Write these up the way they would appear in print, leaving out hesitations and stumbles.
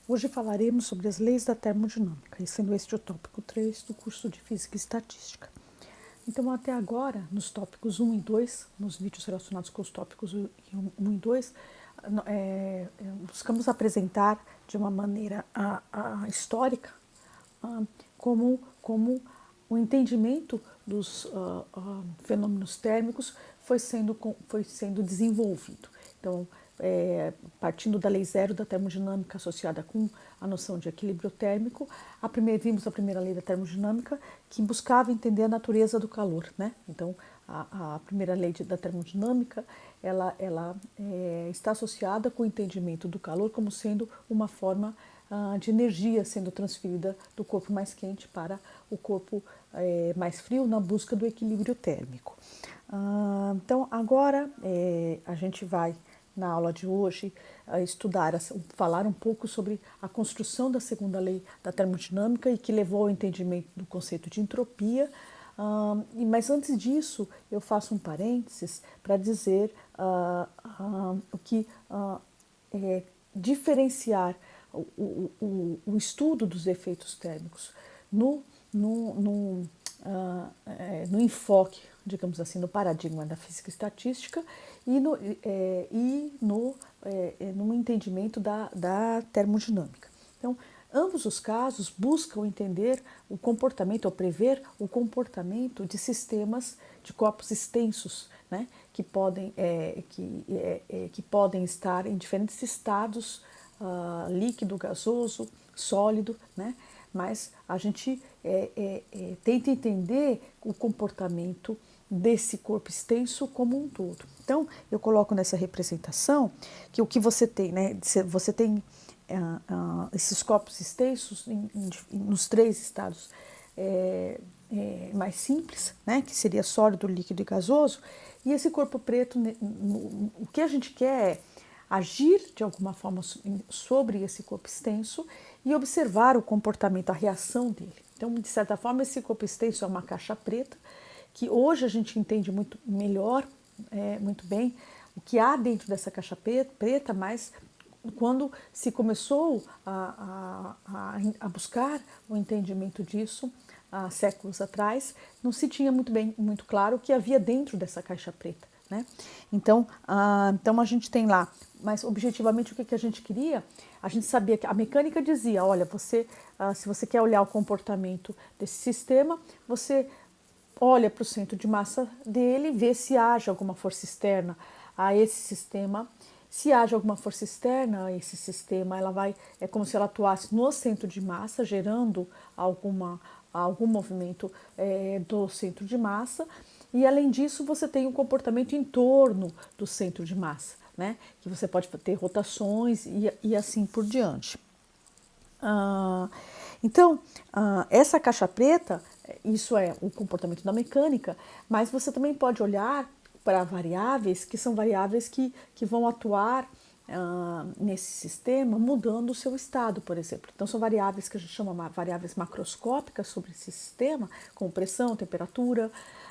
Hoje falaremos sobre as leis da termodinâmica, e sendo este o tópico 3 do curso de Física e Estatística. Então, até agora, nos tópicos 1 e 2, nos vídeos relacionados com os tópicos 1 e 2, buscamos apresentar de uma maneira histórica como o entendimento dos fenômenos térmicos foi sendo desenvolvido. Então, partindo da lei zero da termodinâmica associada com a noção de equilíbrio térmico, vimos a primeira lei da termodinâmica que buscava entender a natureza do calor, né? Então, a primeira lei da termodinâmica ela está associada com o entendimento do calor como sendo uma forma de energia sendo transferida do corpo mais quente para o corpo mais frio na busca do equilíbrio térmico. Então, agora a gente vai, na aula de hoje, falar um pouco sobre a construção da segunda lei da termodinâmica e que levou ao entendimento do conceito de entropia. Mas antes disso, eu faço um parênteses para dizer o que diferenciar o estudo dos efeitos térmicos no enfoque, digamos assim, no paradigma da física estatística e no entendimento da termodinâmica. Então, ambos os casos buscam entender o comportamento, ou prever o comportamento de sistemas de corpos extensos, né, que podem estar em diferentes estados, líquido, gasoso, sólido, né? Mas a gente tenta entender o comportamento desse corpo extenso como um todo. Então, eu coloco nessa representação que o que você tem, né? Você tem esses corpos extensos nos três estados mais simples, né? Que seria sólido, líquido e gasoso. E esse corpo preto, o que a gente quer é agir de alguma forma sobre esse corpo extenso e observar o comportamento, a reação dele. Então, de certa forma, esse corpo extenso é uma caixa preta, que hoje a gente entende muito melhor, muito bem, o que há dentro dessa caixa preta, mas quando se começou a buscar o entendimento disso, há séculos atrás, não se tinha muito claro o que havia dentro dessa caixa preta, né? Então a gente tem lá, mas objetivamente o que a gente queria? A gente sabia que a mecânica dizia, olha, se você quer olhar o comportamento desse sistema, você olha para o centro de massa dele, vê se haja alguma força externa a esse sistema. Se haja alguma força externa a esse sistema, é como se ela atuasse no centro de massa, gerando algum movimento do centro de massa. E além disso, você tem um comportamento em torno do centro de massa, né? Que você pode ter rotações e assim por diante. Então, essa caixa preta, isso é o comportamento da mecânica, mas você também pode olhar para variáveis que são variáveis que vão atuar nesse sistema mudando o seu estado, por exemplo. Então, são variáveis que a gente chama variáveis macroscópicas sobre esse sistema, como pressão, temperatura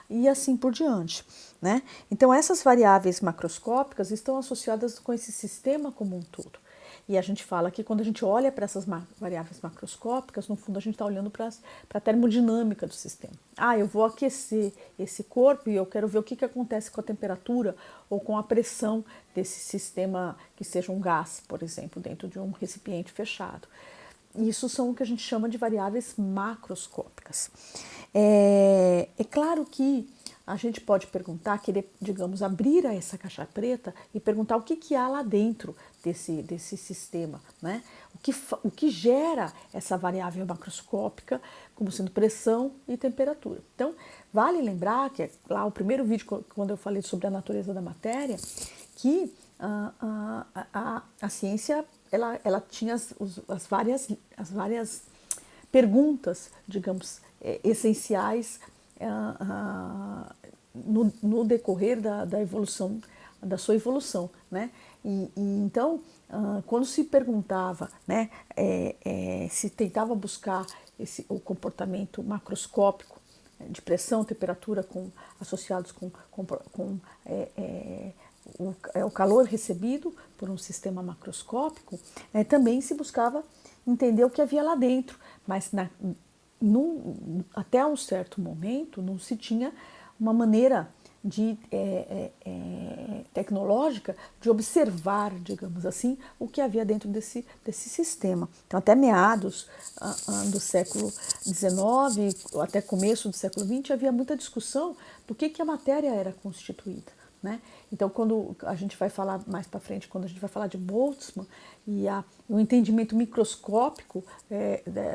e assim por diante, né? Então, essas variáveis macroscópicas estão associadas com esse sistema como um todo. E a gente fala que quando a gente olha para essas variáveis macroscópicas, no fundo a gente está olhando para a termodinâmica do sistema. Eu vou aquecer esse corpo e eu quero ver o que acontece com a temperatura ou com a pressão desse sistema que seja um gás, por exemplo, dentro de um recipiente fechado. Isso são o que a gente chama de variáveis macroscópicas. É claro que a gente pode perguntar, querer, digamos, abrir essa caixa preta e perguntar o que há lá dentro desse sistema, né? O que gera essa variável macroscópica, como sendo pressão e temperatura. Então, vale lembrar que lá o primeiro vídeo, quando eu falei sobre a natureza da matéria, que a ciência ela tinha as várias perguntas, digamos, essenciais no decorrer da evolução, da sua evolução, né? Então, quando se perguntava, né, se tentava buscar o comportamento macroscópico de pressão, temperatura associados com o calor recebido por um sistema macroscópico, também se buscava entender o que havia lá dentro, mas até um certo momento não se tinha uma maneira tecnológica de observar, digamos assim, o que havia dentro desse sistema. Então, até meados do século XIX, até começo do século XX, havia muita discussão do que a matéria era constituída. Né? Então, quando a gente vai falar mais para frente, quando a gente vai falar de Boltzmann e o entendimento microscópico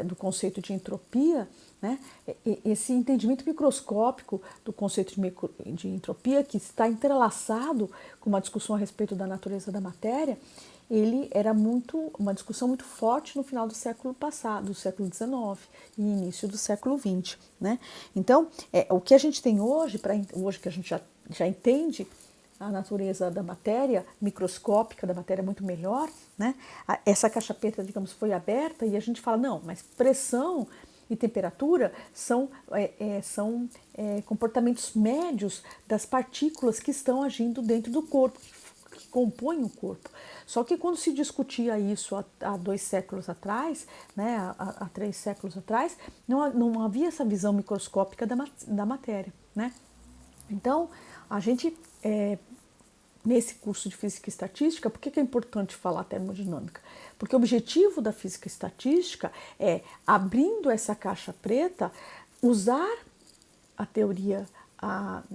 do conceito de entropia, né? Esse entendimento microscópico do conceito de entropia, que está entrelaçado com uma discussão a respeito da natureza da matéria, ele era uma discussão muito forte no final do século passado, do século XIX e início do século XX. Né? Então, o que a gente tem hoje, hoje que a gente já entende a natureza da matéria, microscópica da matéria muito melhor, né? Essa caixa preta, digamos, foi aberta e a gente fala, não, mas pressão e temperatura são comportamentos médios das partículas que estão agindo dentro do corpo, que compõem o corpo. Só que quando se discutia isso há 2 séculos atrás, né, há 3 séculos atrás, não havia essa visão microscópica da matéria. Né? Então, a gente, nesse curso de Física e Estatística, por que é importante falar termodinâmica? Porque o objetivo da Física e Estatística é, abrindo essa caixa preta, usar a teoria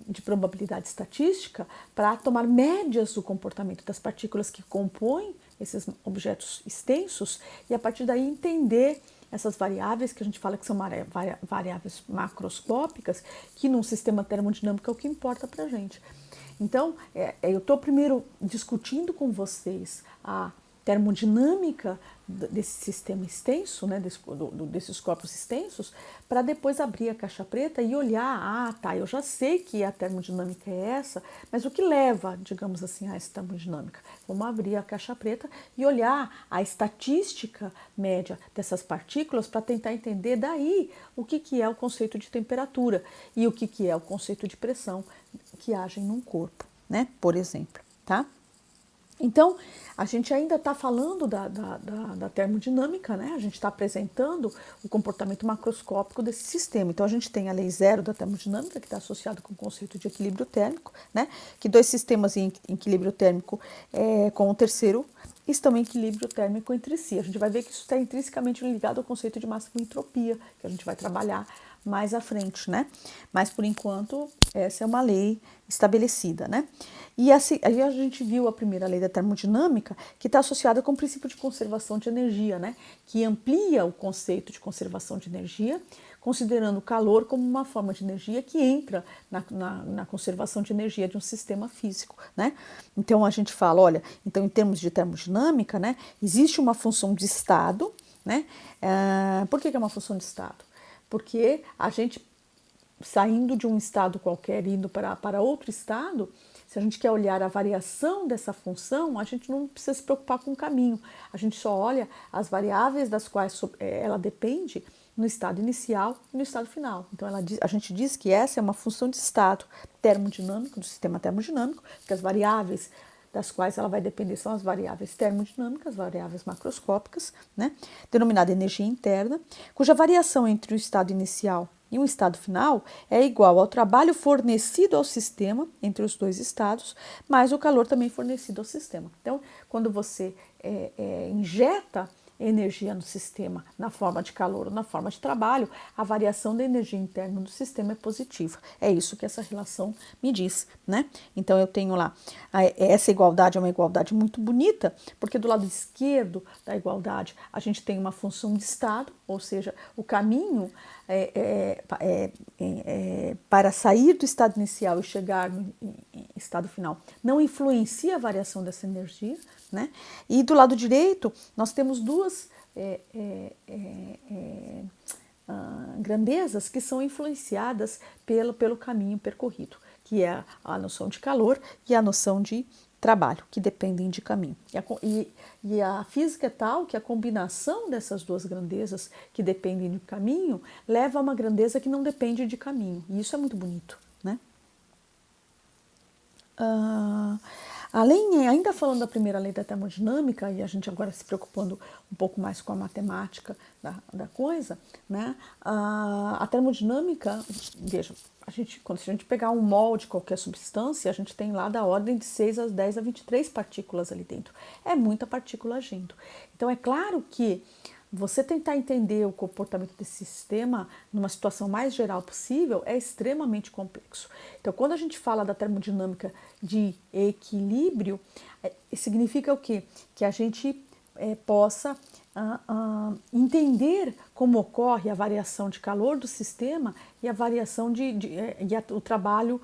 de probabilidade estatística para tomar médias do comportamento das partículas que compõem esses objetos extensos e, a partir daí, entender essas variáveis que a gente fala que são variáveis macroscópicas, que num sistema termodinâmico é o que importa para a gente. Então, eu estou primeiro discutindo com vocês a termodinâmica desse sistema extenso, né, desses corpos extensos, para depois abrir a caixa preta e olhar, tá, eu já sei que a termodinâmica é essa, mas o que leva, digamos assim, a essa termodinâmica? Vamos abrir a caixa preta e olhar a estatística média dessas partículas para tentar entender daí o que é o conceito de temperatura e o que é o conceito de pressão que agem num corpo, né, por exemplo, tá? Então, a gente ainda está falando da termodinâmica, né? A gente está apresentando o comportamento macroscópico desse sistema. Então, a gente tem a lei zero da termodinâmica, que está associada com o conceito de equilíbrio térmico, né? Que 2 sistemas em equilíbrio térmico com o terceiro estão em equilíbrio térmico entre si. A gente vai ver que isso está intrinsecamente ligado ao conceito de máxima entropia, que a gente vai trabalhar mais à frente, né? Mas, por enquanto, essa é uma lei estabelecida, né? E assim, aí a gente viu a primeira lei da termodinâmica, que está associada com o princípio de conservação de energia, né? Que amplia o conceito de conservação de energia, considerando o calor como uma forma de energia que entra na conservação de energia de um sistema físico, né? Então, a gente fala, olha, então, em termos de termodinâmica, né? Existe uma função de estado, né? Por que é uma função de estado? Porque a gente, saindo de um estado qualquer e indo para outro estado, se a gente quer olhar a variação dessa função, a gente não precisa se preocupar com o caminho. A gente só olha as variáveis das quais ela depende no estado inicial e no estado final. Então, a gente diz que essa é uma função de estado termodinâmico, do sistema termodinâmico, que as variáveis das quais ela vai depender são as variáveis termodinâmicas, variáveis macroscópicas, né, denominada energia interna, cuja variação entre o estado inicial e um estado final é igual ao trabalho fornecido ao sistema entre os 2 estados, mais o calor também fornecido ao sistema. Então, quando você injeta energia no sistema na forma de calor ou na forma de trabalho, a variação da energia interna do sistema é positiva. É isso que essa relação me diz, né? Então, eu tenho lá, essa igualdade é uma igualdade muito bonita, porque do lado esquerdo da igualdade a gente tem uma função de estado, ou seja, o caminho para sair do estado inicial e chegar no estado final não influencia a variação dessa energia, né? E do lado direito nós temos 2 grandezas que são influenciadas pelo caminho percorrido, que é a noção de calor e a noção de trabalho, que dependem de caminho. E a física é tal que a combinação dessas 2 grandezas que dependem de caminho leva a uma grandeza que não depende de caminho. E isso é muito bonito, né? Ainda falando da primeira lei da termodinâmica, e a gente agora se preocupando um pouco mais com a matemática da coisa, né? A termodinâmica, veja, quando a gente pegar um mol de qualquer substância, a gente tem lá da ordem de 6 a 10 a 23 partículas ali dentro. É muita partícula agindo. Então é claro que você tentar entender o comportamento desse sistema numa situação mais geral possível é extremamente complexo. Então, quando a gente fala da termodinâmica de equilíbrio, significa o quê? Que a gente possa entender como ocorre a variação de calor do sistema e a variação o trabalho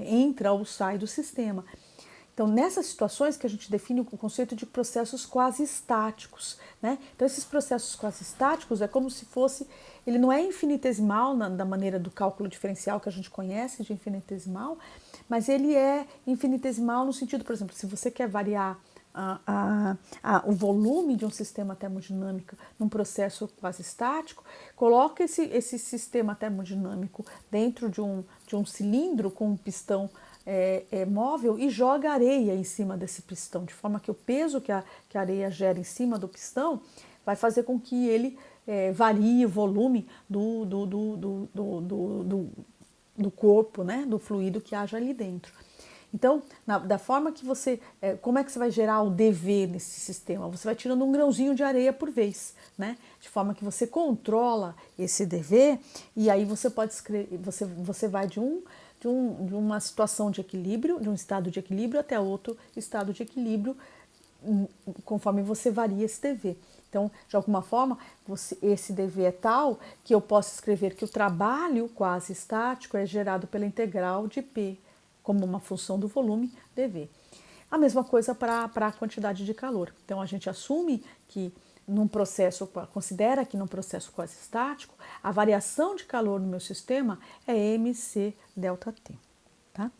entra ou sai do sistema. Então, nessas situações que a gente define o conceito de processos quase estáticos, né? Então, esses processos quase estáticos é como se fosse, ele não é infinitesimal da maneira do cálculo diferencial que a gente conhece de infinitesimal, mas ele é infinitesimal no sentido, por exemplo, se você quer variar o volume de um sistema termodinâmico num processo quase estático, coloca esse sistema termodinâmico dentro de um cilindro com um pistão móvel e joga areia em cima desse pistão, de forma que o peso que a areia gera em cima do pistão vai fazer com que ele varie o volume do corpo, né, do fluido que haja ali dentro. Então, da forma que você, como é que você vai gerar o dV nesse sistema? Você vai tirando um grãozinho de areia por vez, né? De forma que você controla esse dV e aí você pode escrever, você vai de uma situação de equilíbrio, de um estado de equilíbrio até outro estado de equilíbrio, conforme você varia esse dV. Então, de alguma forma, esse dV é tal que eu posso escrever que o trabalho quase estático é gerado pela integral de P, como uma função do volume dV. A mesma coisa para a quantidade de calor. Então, a gente assume que considera que num processo quase estático, a variação de calor no meu sistema é mc ΔT. Tá?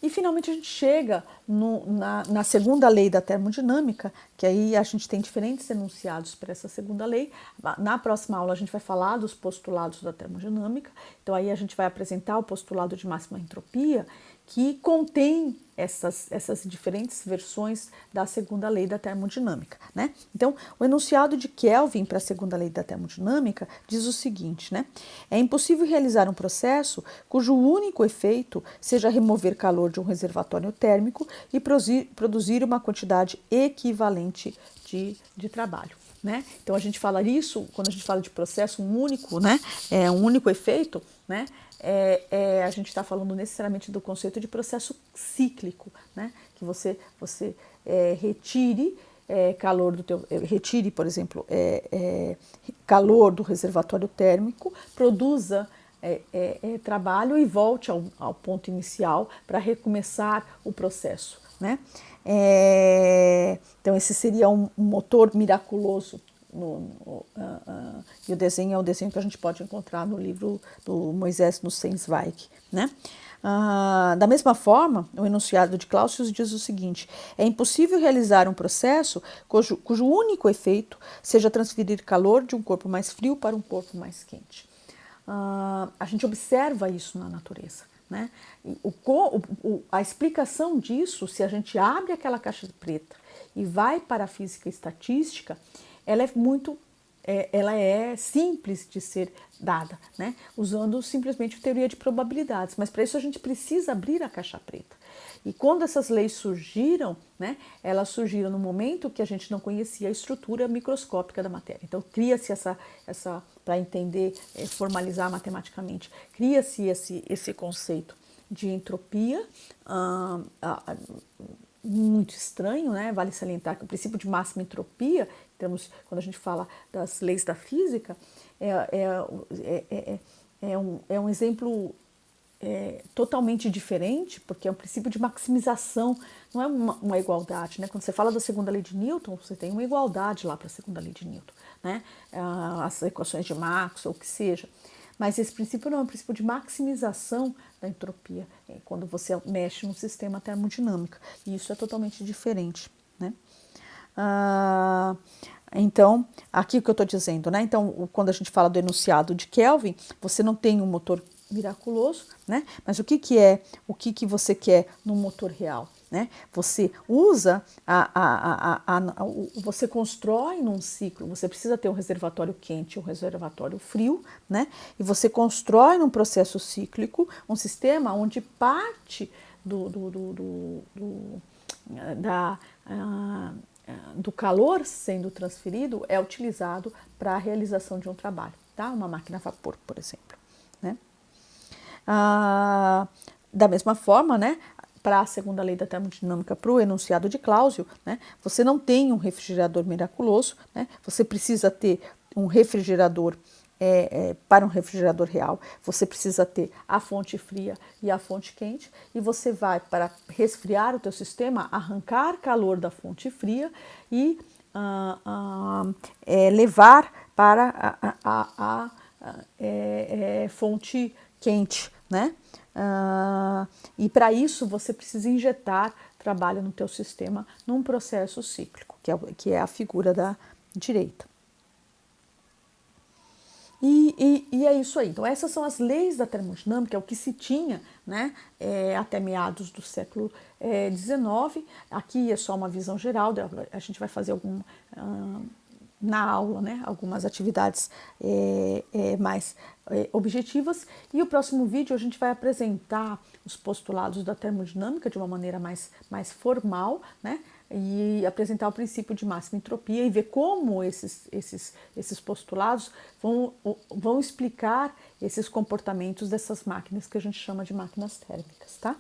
E finalmente a gente chega na segunda lei da termodinâmica, que aí a gente tem diferentes enunciados para essa segunda lei. Na próxima aula a gente vai falar dos postulados da termodinâmica, então aí a gente vai apresentar o postulado de máxima entropia, que contém essas diferentes versões da segunda lei da termodinâmica, né? Então, o enunciado de Kelvin para a segunda lei da termodinâmica diz o seguinte, né? É impossível realizar um processo cujo único efeito seja remover calor de um reservatório térmico e produzir uma quantidade equivalente de trabalho. Né? Então a gente fala isso quando a gente fala de processo único, né? Um único efeito, né? A gente está falando necessariamente do conceito de processo cíclico, né? Que você retire calor retire, por exemplo, calor do reservatório térmico, produza trabalho e volte ao ponto inicial para recomeçar o processo, né? Então esse seria um motor miraculoso e o desenho é o desenho que a gente pode encontrar no livro do Moisés Nussensweig, né? Da mesma forma, o enunciado de Clausius diz o seguinte: é impossível realizar um processo cujo único efeito seja transferir calor de um corpo mais frio para um corpo mais quente. A gente observa isso na natureza. Né? A explicação disso, se a gente abre aquela caixa preta e vai para a física estatística, ela é simples de ser dada, né? Usando simplesmente teoria de probabilidades, mas para isso a gente precisa abrir a caixa preta. E quando essas leis surgiram, né, elas surgiram no momento que a gente não conhecia a estrutura microscópica da matéria. Então cria-se para entender, formalizar matematicamente, cria-se esse conceito de entropia, muito estranho, né? Vale salientar que o princípio de máxima entropia, quando a gente fala das leis da física, é um exemplo totalmente diferente, porque é um princípio de maximização, não é uma igualdade, né? Quando você fala da segunda lei de Newton, você tem uma igualdade lá para a segunda lei de Newton, né? As equações de Maxwell, ou o que seja. Mas esse princípio não é um princípio de maximização da entropia, quando você mexe no sistema termodinâmico, e isso é totalmente diferente, né? Então, aqui o que eu estou dizendo, né? Então, quando a gente fala do enunciado de Kelvin, você não tem um motor miraculoso, né? Mas o que você quer no motor real, né? Você usa você constrói num ciclo, você precisa ter um reservatório quente e um reservatório frio, né? E você constrói num processo cíclico um sistema onde parte da, do calor sendo transferido é utilizado para a realização de um trabalho, tá? Uma máquina a vapor, por exemplo, né? Da mesma forma, né, para a segunda lei da termodinâmica, para o enunciado de Clausius, né, você não tem um refrigerador miraculoso, né, você precisa ter um refrigerador para um refrigerador real, você precisa ter a fonte fria e a fonte quente, e você vai, para resfriar o teu sistema, arrancar calor da fonte fria e levar para a fonte quente, né? E para isso você precisa injetar trabalho no teu sistema num processo cíclico, que é a figura da direita. E é isso aí. Então, essas são as leis da termodinâmica, é o que se tinha, né, até meados do século XIX. Aqui é só uma visão geral, a gente vai fazer na aula, né, algumas atividades mais objetivas. E o próximo vídeo a gente vai apresentar os postulados da termodinâmica de uma maneira mais formal, né, e apresentar o princípio de máxima entropia e ver como esses postulados vão explicar esses comportamentos dessas máquinas que a gente chama de máquinas térmicas, tá?